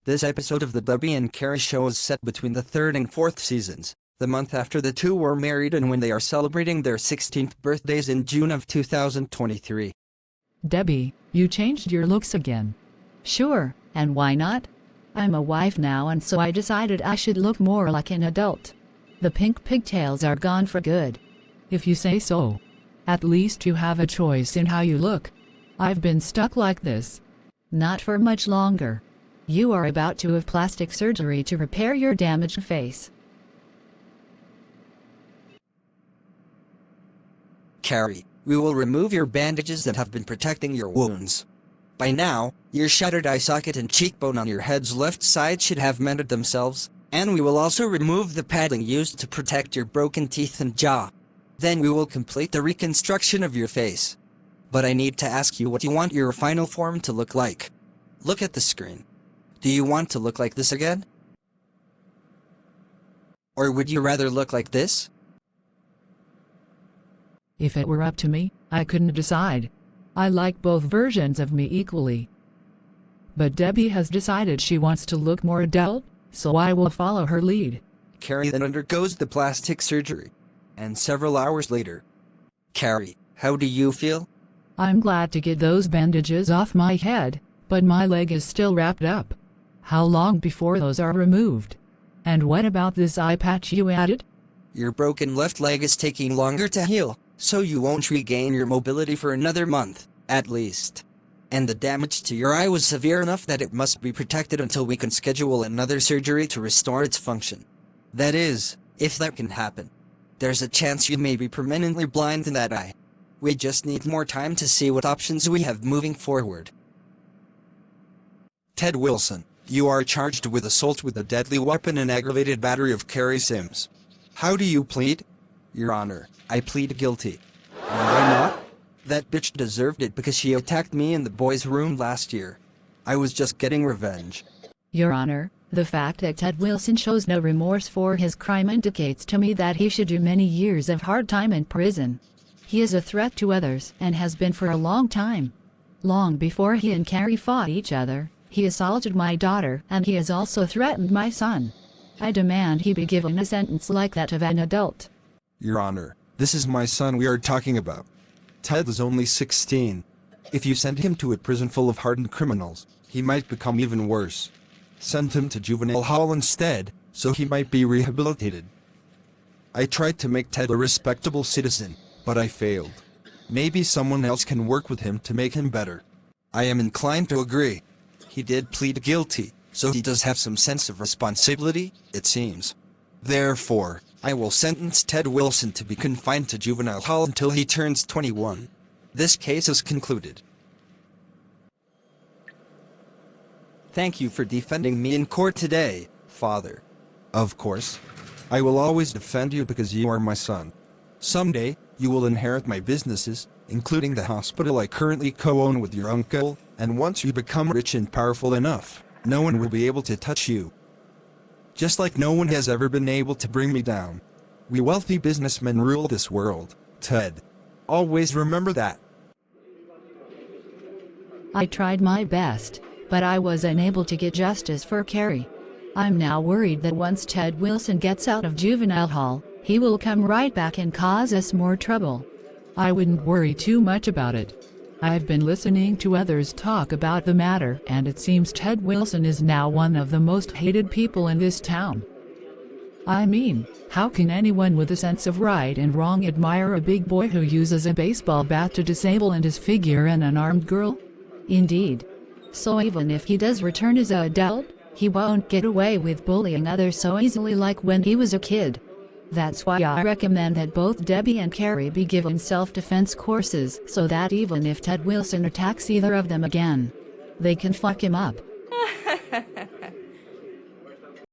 This episode of the Debbie and Carrie show is set between the third and fourth seasons, the month after the two were married and when they are celebrating their 16th birthdays in June of 2023. Debbie, you changed your looks again. Sure, and why not? I'm a wife now, and so I decided I should look more like an adult. The pink pigtails are gone for good. If you say so. At least you have a choice in how you look. I've been stuck like this. Not for much longer. You are about to have plastic surgery to repair your damaged face. Carrie, we will remove your bandages that have been protecting your wounds. By now, your shattered eye socket and cheekbone on your head's left side should have mended themselves, and we will also remove the padding used to protect your broken teeth and jaw. Then we will complete the reconstruction of your face. But I need to ask you what you want your final form to look like. Look at the screen. Do you want to look like this again? Or would you rather look like this? If it were up to me, I couldn't decide. I like both versions of me equally. But Debbie has decided she wants to look more adult, so I will follow her lead. Carrie then undergoes the plastic surgery. And several hours later. Carrie, how do you feel? I'm glad to get those bandages off my head, but my leg is still wrapped up. How long before those are removed? And what about this eye patch you added? Your broken left leg is taking longer to heal, so you won't regain your mobility for another month, at least. And the damage to your eye was severe enough that it must be protected until we can schedule another surgery to restore its function. That is, if that can happen. There's a chance you may be permanently blind in that eye. We just need more time to see what options we have moving forward. Ted Wilson, you are charged with assault with a deadly weapon and aggravated battery of Carrie Sims. How do you plead? Your Honor, I plead guilty. And why not? That bitch deserved it because she attacked me in the boys' room last year. I was just getting revenge. Your Honor, the fact that Ted Wilson shows no remorse for his crime indicates to me that he should do many years of hard time in prison. He is a threat to others and has been for a long time. Long before he and Carrie fought each other, he assaulted my daughter and he has also threatened my son. I demand he be given a sentence like that of an adult. Your Honor, this is my son we are talking about. Ted is only 16. If you send him to a prison full of hardened criminals, he might become even worse. Send him to juvenile hall instead, so he might be rehabilitated. I tried to make Ted a respectable citizen, but I failed. Maybe someone else can work with him to make him better. I am inclined to agree. He did plead guilty, so he does have some sense of responsibility, it seems. Therefore, I will sentence Ted Wilson to be confined to juvenile hall until he turns 21. This case is concluded. Thank you for defending me in court today, Father. Of course. I will always defend you because you are my son. Someday, you will inherit my businesses, including the hospital I currently co-own with your uncle, and once you become rich and powerful enough, no one will be able to touch you. Just like no one has ever been able to bring me down. We wealthy businessmen rule this world, Ted. Always remember that. I tried my best, but I was unable to get justice for Carrie. I'm now worried that once Ted Wilson gets out of juvenile hall, he will come right back and cause us more trouble. I wouldn't worry too much about it. I've been listening to others talk about the matter, and it seems Ted Wilson is now one of the most hated people in this town. I mean, how can anyone with a sense of right and wrong admire a big boy who uses a baseball bat to disable and disfigure an unarmed girl? Indeed. So even if he does return as an adult, he won't get away with bullying others so easily like when he was a kid. That's why I recommend that both Debbie and Carrie be given self-defense courses so that even if Ted Wilson attacks either of them again, they can fuck him up.